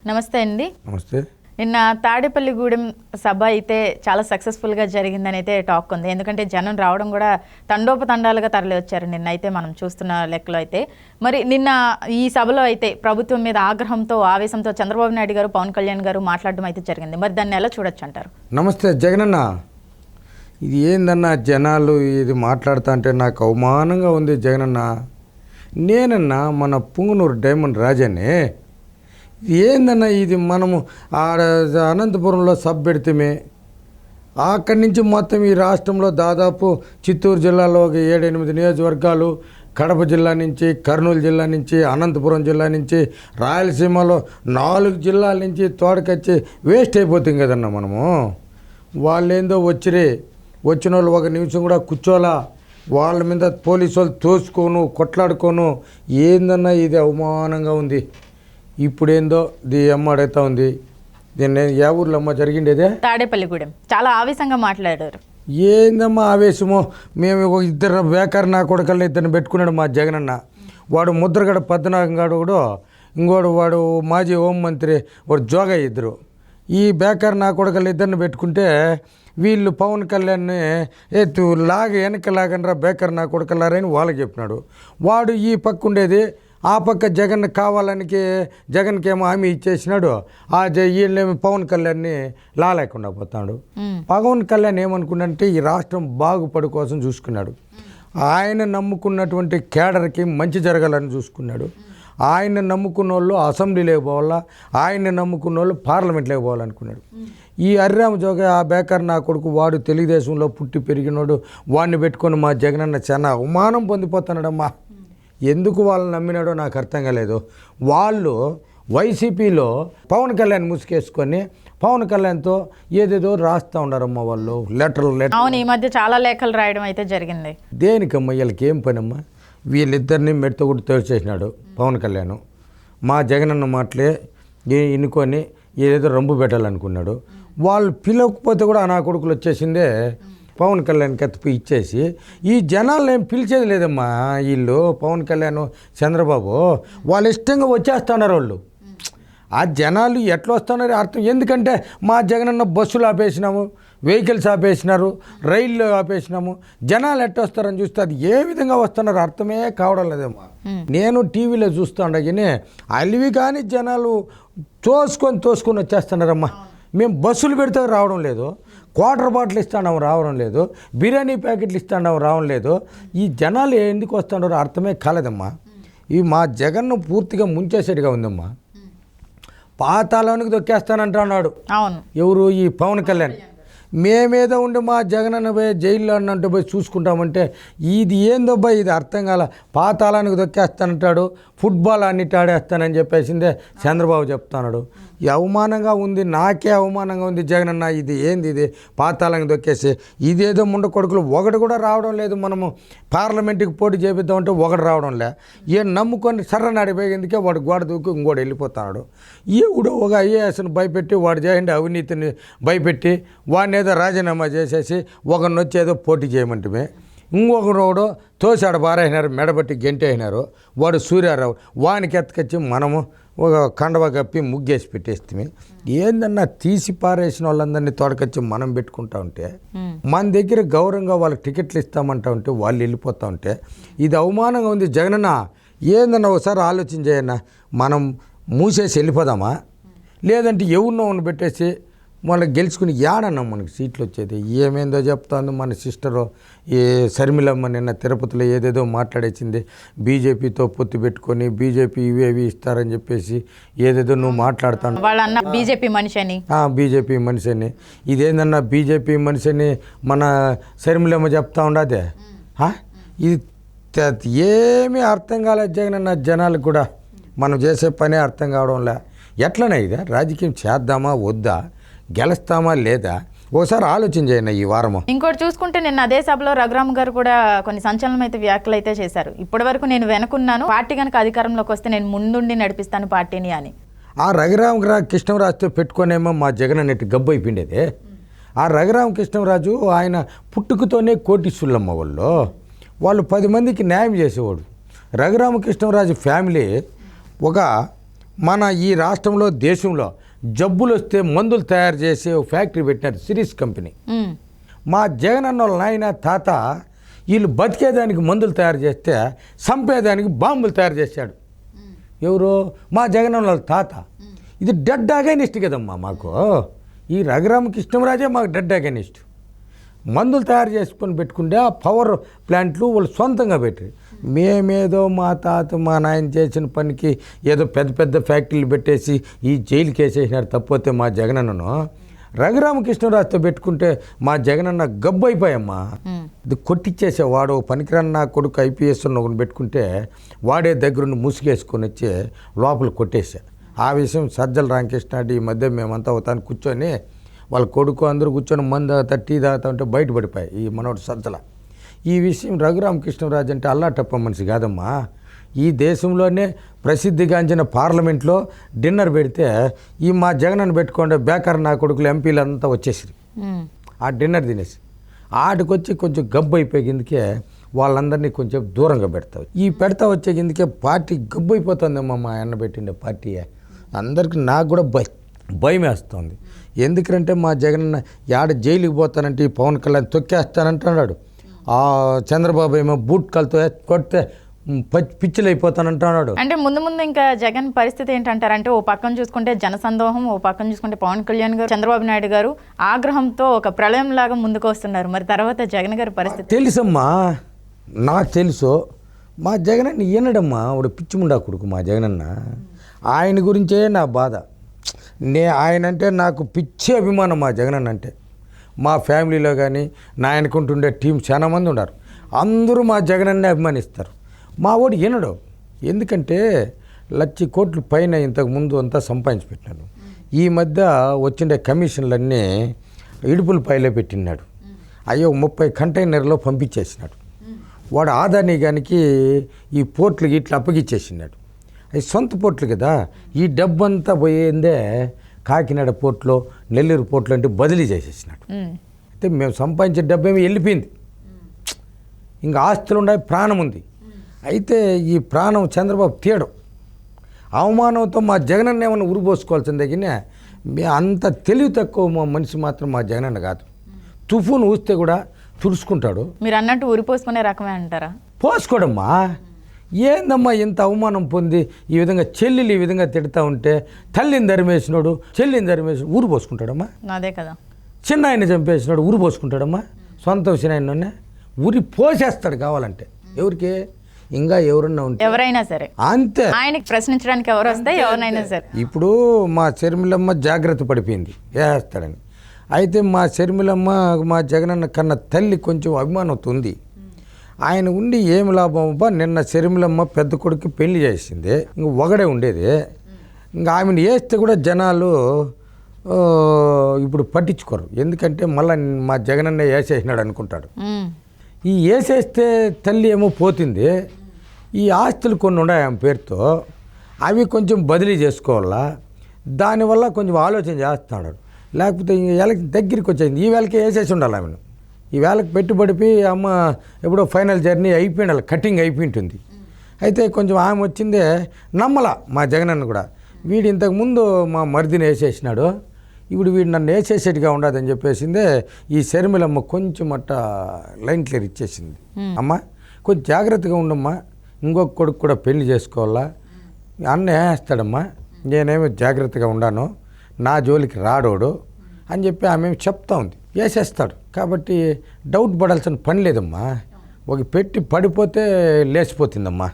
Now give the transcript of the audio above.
నమస్తే అండి. నమస్తే. నిన్న తాడేపల్లిగూడెం సభ అయితే చాలా సక్సెస్ఫుల్గా జరిగిందని అయితే టాక్ ఉంది. ఎందుకంటే జనం రావడం కూడా తండోపతండాలుగా తరలి వచ్చారు నిన్న అయితే మనం చూస్తున్న లెక్కలో అయితే. మరి నిన్న ఈ సభలో అయితే ప్రభుత్వం మీద ఆగ్రహంతో ఆవేశంతో చంద్రబాబు నాయుడు గారు పవన్ కళ్యాణ్ గారు మాట్లాడడం అయితే జరిగింది. మరి దాన్ని ఎలా చూడొచ్చు అంటారు? నమస్తే జగనన్న. ఇది ఏందన్నా జనాలు ఇది మాట్లాడుతా అంటే నాకు అవమానంగా ఉంది జగనన్న. నేనన్నా మన పుంగనూరు డైమండ్ రాజానే. ఏందన్నా ఇది మనము ఆడ అనంతపురంలో సబ్ పెడితేమే అక్కడి నుంచి మొత్తం ఈ రాష్ట్రంలో దాదాపు చిత్తూరు జిల్లాలో ఒక 7-8 నియోజకవర్గాలు, కడప జిల్లా నుంచి, కర్నూలు జిల్లా నుంచి, అనంతపురం జిల్లా నుంచి, రాయలసీమలో 4 జిల్లాల నుంచి తోడకొచ్చి వేస్ట్ అయిపోతుంది కదన్నా మనము. వాళ్ళేందో వచ్చిన వాళ్ళు ఒక నిమిషం కూడా కూర్చోలా, వాళ్ళ మీద పోలీసు వాళ్ళు తోసుకోను కొట్లాడుకోను. ఏందన్నా ఇది అవమానంగా ఉంది. ఇప్పుడేందో అమ్మ అడుగుతా ఉంది. దీన్ని ఏ ఊర్లో అమ్మ జరిగిండేదే? తాడేపల్లిగూడెం. చాలా ఆవేశంగా మాట్లాడారు. ఏందమ్మా ఆవేశమో. మేము ఒక 2 బేకారు నా కొడుకల్ని 2 పెట్టుకున్నాడు మా జగనన్న. వాడు ముద్రగడ పద్మనాభంగాడు కూడా, ఇంకోడు వాడు మాజీ హోంమంత్రి వాడు జోగయ్య, 2. ఈ బేకారు నా కొడుకల్ని 2 పెట్టుకుంటే వీళ్ళు పవన్ కళ్యాణ్ని వెనక లాగనరా బేకారు నా కొడుకల్లారని వాళ్ళకి చెప్పినాడు. వాడు ఈ పక్క ఉండేది, ఆ పక్క జగన్ కావాలనికి జగన్కి ఏమో హామీ ఇచ్చేసినాడు. వీళ్ళేమో పవన్ కళ్యాణ్ని లాలేకుండా పోతాడు. పవన్ కళ్యాణ్ ఏమనుకున్నాడంటే ఈ రాష్ట్రం బాగుపడి కోసం చూసుకున్నాడు. ఆయన నమ్ముకున్నటువంటి కేడర్కి మంచి జరగాలని చూసుకున్నాడు. ఆయన నమ్ముకున్న వాళ్ళు అసెంబ్లీలోకి పోవాలా, ఆయన నమ్ముకున్న వాళ్ళు పార్లమెంట్లోకి పోవాలనుకున్నాడు. ఈ హరిరామ జోగ ఆ బేకార్ నా కొడుకు వాడు తెలుగుదేశంలో పుట్టి పెరిగినాడు. వాడిని పెట్టుకొని మా జగనన్న చాలా అవమానం పొందిపోతున్నాడమ్మా. ఎందుకు వాళ్ళని నమ్మినాడో నాకు అర్థం కాలేదు. వాళ్ళు వైసీపీలో పవన్ కళ్యాణ్ ముసుకేసుకొని పవన్ కళ్యాణ్తో ఏదేదో రాస్తూ ఉన్నారమ్మా వాళ్ళు లెటర్లు. అవును, ఈ మధ్య చాలా లేఖలు రాయడం అయితే జరిగింది. దేనికమ్మా వీళ్ళకి ఏం పనమ్మా? వీళ్ళిద్దరిని మెడతో కూడా తోచేసినాడు పవన్ కళ్యాణ్. మా జగనన్న మాటలే ఇనుకొని ఏదేదో రంపు పెట్టాలనుకున్నాడు. వాళ్ళు పిలవకపోతే కూడా నా కొడుకులు వచ్చేసిందే పవన్ కళ్యాణ్కి ఎత్తిపోయి ఇచ్చేసి. ఈ జనాలను ఏం పిలిచేది లేదమ్మా. వీళ్ళు పవన్ కళ్యాణ్ చంద్రబాబు వాళ్ళు ఇష్టంగా వచ్చేస్తున్నారు. వాళ్ళు ఆ జనాలు ఎట్లా వస్తున్నారు అర్థం. ఎందుకంటే మా జగనన్న బస్సులు ఆపేసినాము, వెహికల్స్ ఆపేసినారు, రైళ్ళు ఆపేసినాము. జనాలు ఎట్లా వస్తారని చూస్తే అది ఏ విధంగా వస్తున్నారు అర్థమే కావడం లేదమ్మా. నేను టీవీలో చూస్తుండే కానీ అలివి కానీ జనాలు తోసుకొని వచ్చేస్తున్నారమ్మా. మేము బస్సులు పెడితే రావడం లేదు, క్వార్టర్ బాటిల్ ఇస్తాం రావడం లేదు, బిర్యానీ ప్యాకెట్లు ఇస్తాం రావడం లేదు. ఈ జనాలు ఎందుకు వస్తున్నారో అర్థమే కాలేదమ్మా. ఈ మా జగన్ను పూర్తిగా ముంచేసేట్టుగా ఉందమ్మా. పాతాళానికి దొక్కేస్తానంటున్నాడు. అవును, ఎవరు? ఈ పవన్ కళ్యాణ్. మేమేదో ఉండి మా జగనన్న పోయి జైల్లో అన్నంటే పోయి చూసుకుంటామంటే ఇది ఏందో బా, ఇది అర్థం కాల. పాతాళానికి దొక్కేస్తానంటాడు, ఫుట్బాల్ అన్నిటి ఆడేస్తానని చెప్పేసిందే చంద్రబాబు చెప్తున్నాడు. అవమానంగా ఉంది, నాకే అవమానంగా ఉంది జగనన్న. ఇది ఏంది ఇది పాతాళానికి దొక్కేసి? ఇదేదో ముండ కొడుకులు ఒకటి కూడా రావడం లేదు. మనము పార్లమెంట్కి పోటీ చేపిద్దామంటే ఒకటి రావడం లే. ఏ నమ్ముకొని సర్రనాడి పోయేందుకే వాడు గోడ దూకి ఇంకోటి వెళ్ళిపోతున్నాడు. ఈవిడ ఒక ఐఏఎస్ని భయపెట్టి వాడు చేయండి అవినీతిని భయపెట్టి వాడిని ఏదో రాజీనామా చేసేసి ఒకరిని వచ్చి ఏదో పోటీ చేయమంటే ఇంకొకరు తోసాడు బారైనారు, మెడబట్టి గెంటే అయినారు. వాడు సూర్యారావు. వానికి ఎత్తుకొచ్చి మనము ఒక కండవ కప్పి ముగ్గేసి పెట్టేస్తే ఏందన్నా తీసి పారేసిన వాళ్ళందరినీ తోడకొచ్చి మనం పెట్టుకుంటా ఉంటే, మన దగ్గర గౌరవంగా వాళ్ళకి టికెట్లు ఇస్తామంటా ఉంటే వాళ్ళు వెళ్ళిపోతూ ఉంటే ఇది అవమానంగా ఉంది జగనన్న. ఏందన్నా ఒకసారి ఆలోచన చేయన్నా. మనం మూసేసి వెళ్ళిపోదామా, లేదంటే ఎవరినో పెట్టేసి మళ్ళీ గెలుచుకుని ఏడన్నా మనకి సీట్లు వచ్చేది? ఏమేందో చెప్తాను మన సిస్టరు ఈ శర్మిలమ్మ నిన్న తిరుపతిలో ఏదేదో మాట్లాడేసింది. బీజేపీతో పొత్తు పెట్టుకొని బీజేపీ ఇవేవి ఇస్తారని చెప్పేసి ఏదేదో నువ్వు మాట్లాడుతాను. వాళ్ళన్న బీజేపీ మనిషి అని. బీజేపీ మనిషి అని. ఇదేందన్నా బీజేపీ మనిషి అని మన శర్మిలమ్మ చెప్తా ఉండదే. ఇది ఏమీ అర్థం కాలేదు జగనన్న. జనాలకు కూడా మనం చేసే పనే అర్థం కావడంలే. ఎట్లనే ఇదే రాజకీయం చేద్దామా వద్దా, గెలుస్తామా లేదా, ఒకసారి ఆలోచన చేయండి ఈ వారము. ఇంకోటి చూసుకుంటే నిన్న అదే సభలో రఘురామ్ గారు కూడా కొన్ని సంచలనం అయితే వ్యాఖ్యలు అయితే చేశారు. ఇప్పటి వరకు నేను వెనుకున్నాను, పార్టీ కనుక అధికారంలోకి వస్తే నేను ముందుండి నడిపిస్తాను పార్టీని అని. ఆ కృష్ణరాజుతో పెట్టుకునేమో మా జగన్ అన్నట్టు గబ్బు అయిపోయిండేదే. ఆ కృష్ణరాజు ఆయన పుట్టుకతోనే కోటీశ్వరులమ్మ వాళ్ళు 10 మందికి న్యాయం చేసేవాడు. కృష్ణరాజు ఫ్యామిలీ ఒక మన ఈ రాష్ట్రంలో దేశంలో జబ్బులు వస్తే మందులు తయారు చేసే ఒక ఫ్యాక్టరీ పెట్టినారు సిరీస్ కంపెనీ. మా జగనన్న వాళ్ళ నాయన తాత వీళ్ళు బతికేదానికి మందులు తయారు చేస్తే చంపేదానికి బాంబులు తయారు చేశాడు. ఎవరు? మా జగనన్న వాళ్ళ తాత. ఇది డెడ్ అగైనిస్ట్ కదమ్మా మాకు. ఈ రఘురామకృష్ణరాజే మాకు డెడ్ అగైనిస్ట్. మందులు తయారు చేసుకొని పెట్టుకుంటే ఆ పవర్ ప్లాంట్లు వాళ్ళు సొంతంగా పెట్టారు. మేమేదో మా తాత మా నాయన చేసిన పనికి ఏదో పెద్ద పెద్ద ఫ్యాక్టరీలు పెట్టేసి ఈ జైలుకి వేసేసినారు. తప్పితే మా జగనన్నను రఘురామకృష్ణరాజుతో పెట్టుకుంటే మా జగనన్న గబ్బు అయిపోయామ్మా. ఇది కొట్టించేసే వాడు పనికిరాని నా కొడుకు ఐపీఎస్ ఒకటి పెట్టుకుంటే వాడే దగ్గరుండి ముసుగేసుకొని వచ్చి లోపల కొట్టేశా. ఆ విషయం సజ్జల రామకృష్ణ ఈ మధ్య మేమంతా అవుతాను కూర్చొని వాళ్ళ కొడుకు అందరూ కూర్చొని మందు టీ తాగుతా ఉంటే బయటపడిపోయాయి ఈ మనోడు సజ్జల. ఈ విషయం రఘురామకృష్ణరాజు అంటే అల్లాటప్ప మనిషి కాదమ్మా. ఈ దేశంలోనే ప్రసిద్ధిగాంచిన పార్లమెంట్లో డిన్నర్ పెడితే ఈ మా జగనన్న పెట్టుకుంటే బేకార్ నా కొడుకులు ఎంపీలు అంతా వచ్చేసారు ఆ డిన్నర్ తినేసి. ఆడికొచ్చి కొంచెం గబ్బు అయిపోయేందుకే వాళ్ళందరినీ కొంచెం దూరంగా పెడతావు. ఈ పెడతా వచ్చేందుకే పార్టీ గబ్బు అయిపోతుందమ్మా. మా అన్న పెట్టిండే పార్టీ అందరికీ నాకు కూడా భయం వేస్తుంది. ఎందుకంటే మా జగనన్న యాడ జైలుకి పోతానంటే ఈ పవన్ కళ్యాణ్ తొక్కేస్తానంటున్నాడు. ఆ చంద్రబాబు ఏమో బూట్ కాలుతో కొడితే పిచ్చిలు అయిపోతానంటున్నాడు. అంటే ముందు ముందు ఇంకా జగన్ పరిస్థితి ఏంటంటారంటే ఓ పక్కన చూసుకుంటే జనసందోహం, ఓ పక్కన చూసుకుంటే పవన్ కళ్యాణ్ గారు, చంద్రబాబు నాయుడు గారు ఆగ్రహంతో ఒక ప్రళయం లాగా ముందుకు వస్తున్నారు. మరి తర్వాత జగన్ గారి పరిస్థితి తెలుసమ్మా, నాకు తెలుసు. మా జగనన్న ఈనడమ్మా వాడు పిచ్చిముండా కొడుకు మా జగనన్న. ఆయన గురించే నా బాధ. ఆయన అంటే నాకు పిచ్చి అభిమానం మా జగనన్న అంటే. మా ఫ్యామిలీలో కానీ నా ఆయనకుంటుండే టీం చాలా మంది ఉన్నారు. అందరూ మా జగనన్నే అభిమానిస్తారు. మా వాడు వినడు. ఎందుకంటే 1,00,000 కోట్ల పైన ఇంతకుముందు అంతా సంపాదించి పెట్టినాడు. ఈ మధ్య వచ్చిండే కమిషన్లన్నీ ఇడుపుల పైలో పెట్టినాడు. అయ్యో 30 కంటైనర్లో పంపించేసినాడు. వాడు ఆదాని గానికి ఈ పోర్ట్లు ఇట్లా అప్పగిచ్చేసినాడు. అవి సొంత పోర్ట్లు కదా. ఈ డబ్బంతా పోయిందే కాకినాడ పోర్ట్లో, నెల్లూరు పోర్ట్లు అంటే బదిలీ చేసేసినాడు. అయితే మేము సంపాదించే డబ్బేమో వెళ్ళిపోయింది. ఇంకా ఆస్తులు ఉన్నాయి, ప్రాణం ఉంది. అయితే ఈ ప్రాణం చంద్రబాబు తీయడం అవమానంతో మా జగనన్న ఏమన్నా ఉరిపోసుకోవాల్సిందే. కానీ అంత తెలివి తక్కువ మా మనిషి మాత్రం మా జగనన్న కాదు. తుఫాను ఊస్తే కూడా తుడుచుకుంటాడు. మీరు అన్నట్టు ఉరిపోసుకునే రకమే అంటారా? పోసుకోడమ్మా. ఏందమ్మా ఇంత అవమానం పొంది ఈ విధంగా చెల్లెలు ఈ విధంగా తిడతా ఉంటే తల్లిని ధర్మేసినాడు, చెల్లిని ధర్మేసినాడు ఊరు పోసుకుంటాడమ్మా. అదే కదా. చిన్న ఆయన చంపేసినాడు ఊరు పోసుకుంటాడమ్మా. సొంత చిన్న ఆయననే ఊరి పోసేస్తాడు కావాలంటే. ఎవరికి? ఇంకా ఎవరన్నా ఉంటే ఎవరైనా సరే అంతే. ఆయనకి ప్రశ్నించడానికి ఎవరు వస్తే ఎవరినైనా సరే. ఇప్పుడు మా షర్మిలమ్మ జాగ్రత్త పడిపోయింది వేస్తాడని. అయితే మా షర్మిలమ్మ మా జగనన్న కన్నా తల్లి కొంచెం అభిమానంతో ఉంది. ఆయన ఉండి ఏమి లాభం అబ్బా. నిన్న షర్మిలమ్మ పెద్ద కొడుకు పెళ్లి చేసింది. ఇంక ఒకడే ఉండేది. ఇంకా ఆమెను వేస్తే కూడా జనాలు ఇప్పుడు పట్టించుకోరు. ఎందుకంటే మళ్ళీ మా జగనన్న వేసేసినాడు అనుకుంటాడు. ఈ వేసేస్తే తల్లి ఏమో పోతుంది. ఈ ఆస్తులు కొన్ని ఉన్నాయి ఆమె పేరుతో, అవి కొంచెం బదిలీ చేసుకోవాలా. దానివల్ల కొంచెం ఆలోచన చేస్తున్నాడు. లేకపోతే వేళకి దగ్గరికి వచ్చేసింది. ఈ వేళకి వేసేసి ఉండాలి ఆమెను. ఈ వేళకి పెట్టుబడిపి అమ్మ ఎప్పుడో ఫైనల్ జర్నీ అయిపోయిండాలి, కటింగ్ అయిపోయింటుంది. అయితే కొంచెం ఆమె వచ్చిందే నమ్మల మా జగనన్న కూడా. వీడు ఇంతకుముందు మా మరిదిని వేసేసినాడు, ఇప్పుడు వీడు నన్ను వేసేసేట్టుగా ఉండదని చెప్పేసిందే ఈ షర్మిలమ్మ కొంచెం అట్ట లైన్ క్లియర్ ఇచ్చేసింది. అమ్మ కొంచెం జాగ్రత్తగా ఉండమ్మా, ఇంకొక కొడుకు కూడా పెళ్లి చేసుకోవాలా, అన్న వేస్తాడమ్మా, నేనేమో జాగ్రత్తగా ఉండాను, నా జోలికి రాడోడు అని చెప్పి ఆమె చెప్తా ఉంది. వేసేస్తాడు కాబట్టి డౌట్ పడాల్సిన పని లేదమ్మా. ఒక పెట్టి పడిపోతే లేచిపోతుందమ్మా.